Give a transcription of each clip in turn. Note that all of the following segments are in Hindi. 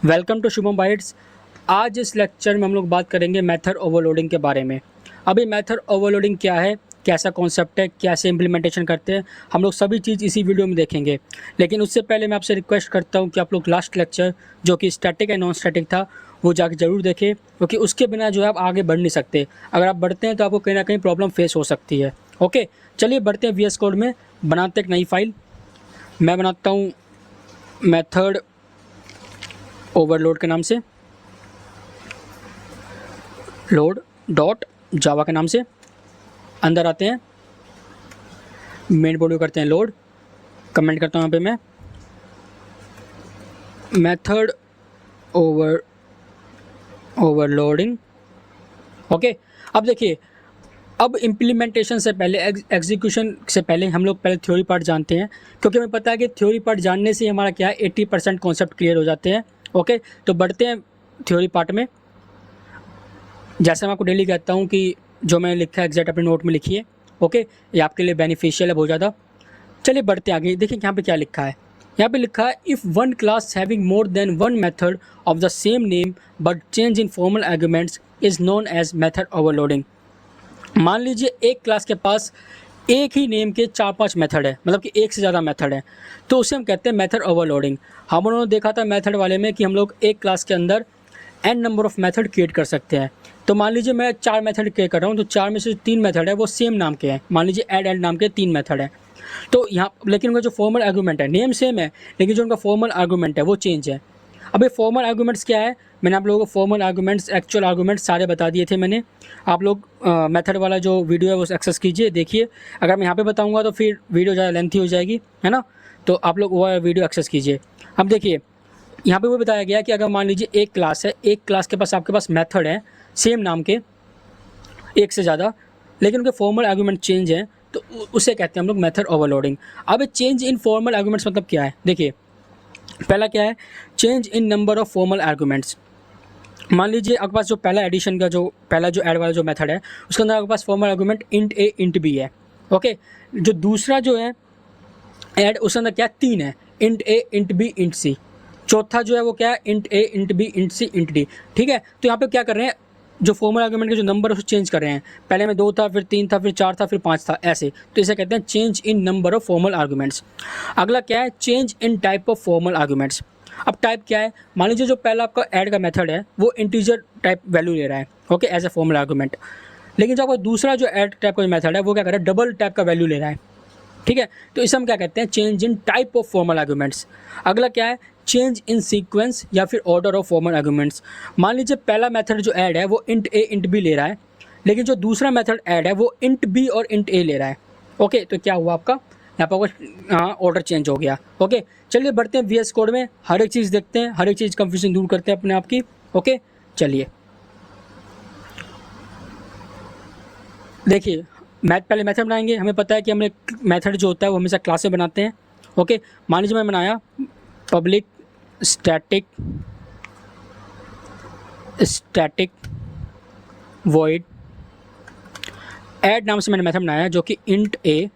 Welcome to Shubham bytes. आज इस लेक्चर में हम लोग बात करेंगे मेथड ओवरलोडिंग के बारे में। अभी मेथड ओवरलोडिंग क्या है, कैसा कॉन्सेप्ट है, कैसे इम्प्लीमेंटेशन करते हैं, हम लोग सभी चीज़ इसी वीडियो में देखेंगे। लेकिन उससे पहले मैं आपसे रिक्वेस्ट करता हूं कि आप लोग लास्ट लेक्चर जो कि स्टैटिक एंड नॉन स्टैटिक था वो जाके ज़रूर देखें, क्योंकि उसके बिना जो है आप आगे बढ़ नहीं सकते। अगर आप बढ़ते हैं तो आपको कहीं ना कहीं प्रॉब्लम फेस हो सकती है। ओके, चलिए बढ़ते हैं VS कोड में, बनाते एक नई फाइल। मैं बनाता हूँ मेथड ओवरलोड के नाम से, लोड डॉट जावा के नाम से। अंदर आते हैं, मेन बोर्ड करते हैं लोड, कमेंट करता हूँ यहाँ पे मैं मेथड ओवरलोडिंग। ओके, अब देखिए, अब इम्प्लीमेंटेशन से पहले, एग्जीक्यूशन से पहले हम लोग पहले थ्योरी पार्ट जानते हैं, क्योंकि हमें पता है कि थ्योरी पार्ट जानने से हमारा क्या है 80% कॉन्सेप्ट क्लियर हो जाते हैं। ओके, तो बढ़ते हैं थ्योरी पार्ट में। जैसे मैं आपको डेली कहता हूँ कि जो मैंने लिखा है एग्जैक्ट अपने नोट में लिखिए। ओके, ये आपके लिए बेनिफिशियल है बहुत ज़्यादा। चलिए बढ़ते हैं आगे। देखिए यहाँ पे क्या लिखा है, यहाँ पे लिखा है if one class having more than one method of the same name but change in formal arguments is known as method overloading. मान लीजिए एक क्लास के पास एक ही नेम के 4-5 मेथड है, मतलब कि एक से ज़्यादा मेथड है, तो उसे हम कहते हैं मेथड ओवरलोडिंग। हम उन्होंने देखा था मेथड वाले में कि हम लोग एक क्लास के अंदर n number of method create कर सकते हैं। तो मान लीजिए मैं 4 मेथड क्रिएट कर रहा हूँ, तो 4 में से 3 मेथड है वो सेम नाम के हैं। मान लीजिए ऐड नाम के 3 मेथड है, तो यहाँ लेकिन उनका जो फॉर्मल आर्गूमेंट है, नेम सेम है लेकिन जो उनका फॉर्मल आर्गूमेंट है वो चेंज है। अब ये फॉर्मल आर्गूमेंट्स क्या है, मैंने आप लोगों को फॉर्मल आर्गूमेंट्स, एक्चुअल आर्गूमेंट्स सारे बता दिए थे मैंने। आप लोग मेथड वाला जो वीडियो है वो एक्सेस कीजिए, देखिए। अगर मैं यहाँ पे बताऊँगा तो फिर वीडियो ज़्यादा लेंथी हो जाएगी, है ना, तो आप लोग वो वीडियो एक्सेस कीजिए। अब देखिए यहाँ पे वो बताया गया कि अगर मान लीजिए एक क्लास है, एक क्लास के पास आपके पास मेथड है सेम नाम के एक से ज़्यादा, लेकिन उनके फॉर्मल आर्गूमेंट चेंज है, तो उसे कहते हैं हम लोग मेथड ओवरलोडिंग। अब चेंज इन फॉर्मल आर्गूमेंट्स मतलब क्या है, देखिए पहला क्या है, change in number of formal arguments. मान लीजिए आपके पास जो पहला एडिशन का जो पहला जो ऐड वाला जो मेथड है उसके अंदर आपके पास फॉर्मल आर्गूमेंट इंट ए इंट बी है। ओके, जो दूसरा जो है ऐड उसके अंदर क्या 3 है, इंट ए इंट बी इंट सी। चौथा जो है वो क्या है, इंट ए इंट बी इंट सी इंट डी। ठीक है, तो यहाँ पे क्या कर रहे हैं, जो फॉर्मल आर्गूमेंट के जो नंबर है उसको चेंज कर रहे हैं। पहले में 2 था, फिर 3 था, फिर 4 था, फिर 5 था, ऐसे। तो इसे कहते हैं change in number of formal arguments. अगला क्या है, change in type of formal arguments. अब टाइप क्या है, मान लीजिए जो पहला आपका ऐड का मेथड है वो इंटीजर टाइप वैल्यू ले रहा है, okay, as a formal argument. लेकिन जो आपका दूसरा जो ऐड टाइप का मेथड है वो क्या कर रहा है, डबल टाइप का वैल्यू ले रहा है। ठीक है, तो इसे हम क्या कहते हैं, change in type of formal arguments. अगला क्या है, चेंज इन सीक्वेंस या फिर ऑर्डर ऑफ फॉर्मल आर्गूमेंट्स। मान लीजिए पहला मेथड जो ऐड है वो इंट ए इंट बी ले रहा है, लेकिन जो दूसरा मेथड ऐड है वो इंट बी और इंट ए ले रहा है। ओके, तो क्या हुआ आपका, यहाँ पर ऑर्डर चेंज हो गया। ओके, चलिए बढ़ते हैं VS कोड में, हर एक चीज़ देखते हैं, हर एक चीज़ कंफ्यूजन दूर करते हैं अपने आप की। ओके, चलिए देखिए, पहले मेथड बनाएंगे। हमें पता है कि हमें मेथड जो होता है वो हमेशा क्लास से बनाते हैं। ओके, मान लीजिए मैं बनाया पब्लिक स्टैटिक वॉइड ऐड नाम से मैंने मेथड बनाया जो कि इंट ए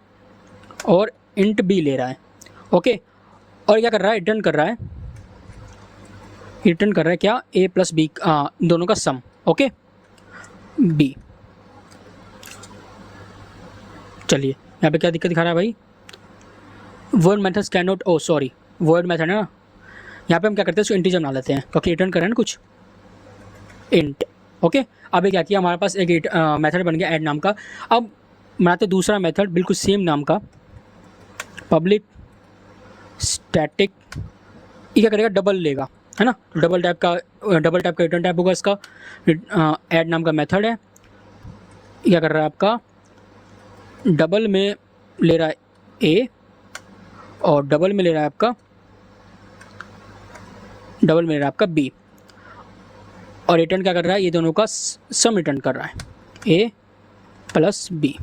और इंट बी ले रहा है। ओके, और क्या कर रहा है, रिटर्न कर रहा है क्या, ए प्लस बी दोनों का सम। Okay, B. चलिए यहाँ पे क्या दिक्कत दिखा रहा है भाई, word methods can not, oh sorry, word method है ना, यहाँ पे हम क्या करते हैं इसको इंटीजर बना लेते हैं क्योंकि रिटर्न कर रहे हैं ना कुछ, इंट। ओके, अब ये क्या किया, हमारे पास एक मेथड बन गया ऐड नाम का। अब बनाते दूसरा मेथड बिल्कुल सेम नाम का, पब्लिक स्टैटिक। ये क्या करेगा, डबल लेगा, है ना, डबल टाइप का रिटर्न टाइप होगा इसका। ऐड नाम का मेथड है, क्या कर रहा है आपका, डबल में ले रहा है ए और डबल में ले रहा है आपका बी, और रिटर्न क्या कर रहा है, ये दोनों का सम रिटर्न कर रहा है, ए प्लस बी।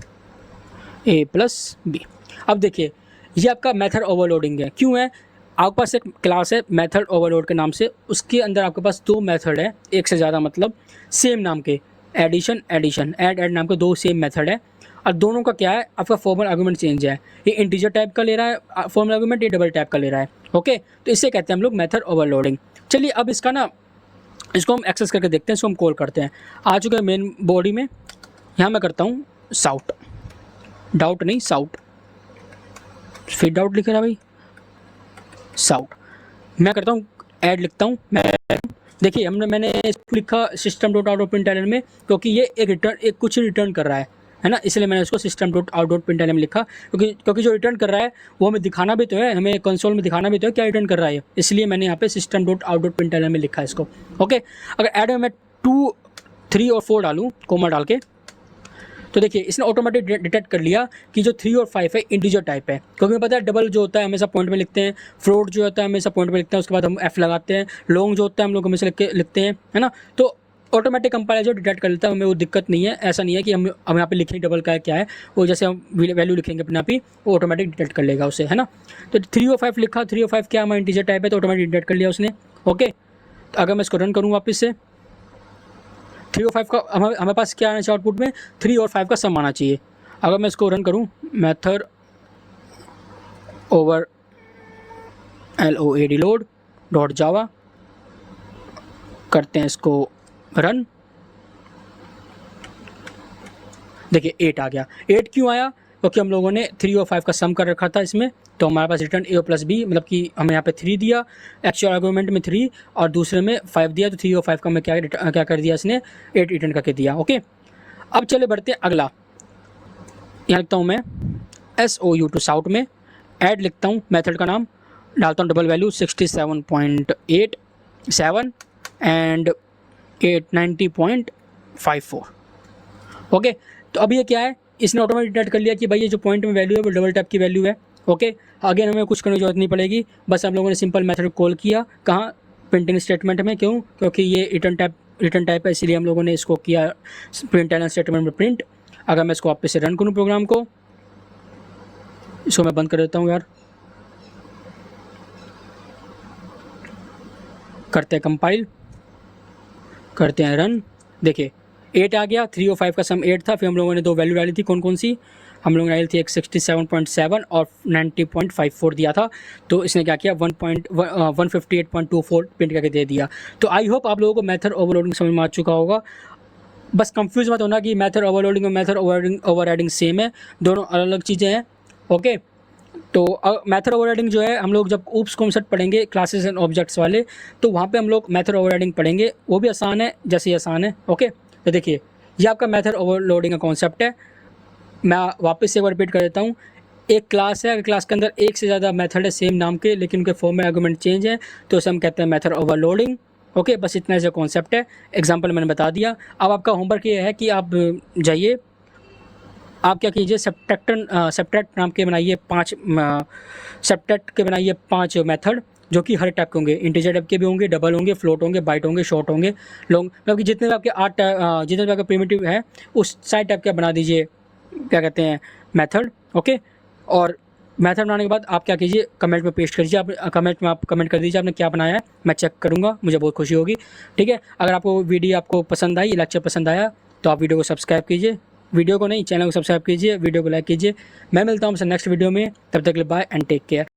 अब देखिए ये आपका मेथड ओवरलोडिंग है। क्यों है, आपके पास एक क्लास है मेथड ओवरलोड के नाम से, उसके अंदर आपके पास 2 मेथड है, एक से ज़्यादा, मतलब सेम नाम के, एडिशन ऐड नाम के 2 सेम मेथड है, और दोनों का क्या है, आपका फॉर्मल आर्गूमेंट चेंज है। ये इंटीजर टाइप का ले रहा है फॉर्मल आर्गूमेंट, ये डबल टाइप का ले रहा है। ओके, तो इसे कहते हैं हम लोग मेथड ओवरलोडिंग। चलिए अब इसका ना इसको हम एक्सेस करके देखते हैं, इसको हम कॉल करते हैं। आ चुका है मेन बॉडी में, यहाँ मैं करता हूँ साउट, डाउट नहीं साउट, फिर डाउट लिख रहा भाई साउट, मैं करता हूँ ऐड लिखता हूँ मैं। देखिए मैंने इसको लिखा system dot out dot println में, क्योंकि ये एक कुछ रिटर्न कर रहा है ना, इसलिए मैंने उसको system dot out dot println में लिखा, क्योंकि जो रिटर्न कर रहा है वो हमें दिखाना भी तो है, हमें कंसोल में दिखाना भी तो है क्या रिटर्न कर रहा है, इसलिए मैंने यहाँ पे system dot out dot println में लिखा है इसको। ओके, अगर ऐड में मैं 2, 3 और 4 डालूँ कोमा डाल के, तो देखिए इसने ऑटोमेटिक डिटेक्ट कर लिया कि जो 3 और 5 है इंटीजर टाइप है, क्योंकि पता है डबल जो होता है हमेशा पॉइंट में लिखते हैं, फ्लोट जो होता है हमेशा पॉइंट में लिखते हैं, उसके बाद हम एफ लगाते हैं, लॉन्ग जो होता है हम लोग हमेशा लिखते हैं, है ना। तो ऑटोमेटिक कंपाइलर जो डिटेक्ट कर लेता है, हमें वो दिक्कत नहीं है, ऐसा नहीं है कि हम यहाँ पे लिखें डबल का क्या है, वो जैसे हम वैल्यू लिखेंगे अपने आप ही वो ऑटोमेटिक डिटेक्ट कर लेगा उसे, है ना। तो 3 और 5 लिखा, 3 और 5 क्या हमारा इंटीजर टाइप है, तो ऑटोमेटिक डिटेक्ट कर लिया उसने। ओके, तो अगर मैं इसको रन करूँ वापस से, 3 और 5 का हमारे पास क्या आना चाहिए आउटपुट में, 3 और 5 का सम आना चाहिए। अगर मैं इसको रन करूँ, method over LOAD load dot जावा करते हैं इसको रन, देखिए 8 आ गया। 8 क्यों आया, क्योंकि हम लोगों ने 3 और 5 का सम कर रखा था इसमें, तो हमारे पास रिटर्न A प्लस B, मतलब कि हमें यहाँ पे 3 दिया, एक्चुअल आर्गूमेंट में 3 और दूसरे में 5 दिया, तो 3 और 5 का मैं क्या कर दिया इसने 8 रिटर्न करके दिया। ओके, अब चले बढ़ते हैं अगला, यहाँ लिखता हूँ मैं SOU2 साउट में ऐड लिखता हूँ, मेथड का नाम डालता हूँ डबल वैल्यू 67.87 एंड 890.54। ओके, तो अब ये क्या है, इसने ऑटोमेटिक डिटेक्ट कर लिया कि भाई ये जो पॉइंट में वैल्यू है वो डबल टैप की वैल्यू है। ओके, आगे हमें कुछ करने की जरूरत नहीं पड़ेगी, बस हम लोगों ने सिंपल मेथड कॉल किया, कहाँ प्रिंटिंग स्टेटमेंट में, क्यों, क्योंकि ये रिटर्न टाइप है, इसीलिए हम लोगों ने इसको किया प्रिंट स्टेटमेंट में प्रिंट। अगर मैं इसको वापस से रन करूँ प्रोग्राम को, इसको मैं बंद कर देता हूँ यार, करते हैं कंपाइल, करते हैं रन, देखिए 8 आ गया, 3 और 5 का सम 8 था, फिर हम लोगों ने 2 वैल्यू डाली थी, कौन कौन सी, हम लोगों ने डाली थी एक 67.7 और 90.54 दिया था, तो इसने क्या किया 158.24 प्रिंट करके दे दिया। तो आई होप आप लोगों को मेथड ओवरलोडिंग समझ में आ चुका होगा। बस कंफ्यूज मत होना कि मेथड ओवरलोडिंग और मेथड ओवरराइडिंग सेम है, दोनों अलग अलग चीज़ें हैं। ओके, तो मेथड ओवरराइडिंग जो है हम लोग जब ऊप्स कॉन्सेप्ट पढ़ेंगे क्लासेस एंड ऑब्जेक्ट्स वाले, तो वहाँ पे हम लोग मेथड ओवरराइडिंग पढ़ेंगे, वो भी आसान है जैसे ही आसान है। ओके, तो देखिए ये आपका मेथड ओवरलोडिंग का कॉन्सेप्ट है। मैं वापस से एक बार रिपीट कर देता हूँ, एक क्लास है, अगर क्लास के अंदर एक से ज़्यादा मेथड है सेम नाम के, लेकिन उनके फॉर्म में आर्गुमेंट चेंज है, तो उसे हम कहते हैं मेथड ओवरलोडिंग। ओके, बस इतना ऐसा कॉन्सेप्ट है, एग्जाम्पल मैंने बता दिया। अब आपका होमवर्क ये है कि आप जाइए, आप क्या कीजिए, सब्ट्रैक्ट नाम के बनाइए 5 सब्ट्रैक्ट के बनाइए 5 मेथड, जो कि हर टाइप के होंगे, इंटीजर टाइप के भी होंगे, डबल होंगे, फ्लोट होंगे, बाइट होंगे, शॉर्ट होंगे, लॉन्ग, मतलब कि जितने भी आपके जितने भी आपके प्रिमिटिव है उस साइड टाइप के बना दीजिए, क्या कहते हैं मेथड। ओके, और मेथड बनाने के बाद आप क्या कीजिए, कमेंट में पेस्ट कीजिए, आप कमेंट में आप कमेंट कर दीजिए आपने क्या बनाया है, मैं चेक करूँगा, मुझे बहुत खुशी होगी। ठीक है, अगर आपको वीडियो आपको पसंद आई, लेक्चर पसंद आया, तो आप वीडियो को सब्सक्राइब कीजिए, वीडियो को नहीं चैनल को सब्सक्राइब कीजिए, वीडियो को लाइक कीजिए। मैं मिलता हूँ आपसे नेक्स्ट वीडियो में, तब तक के लिए बाय एंड टेक केयर।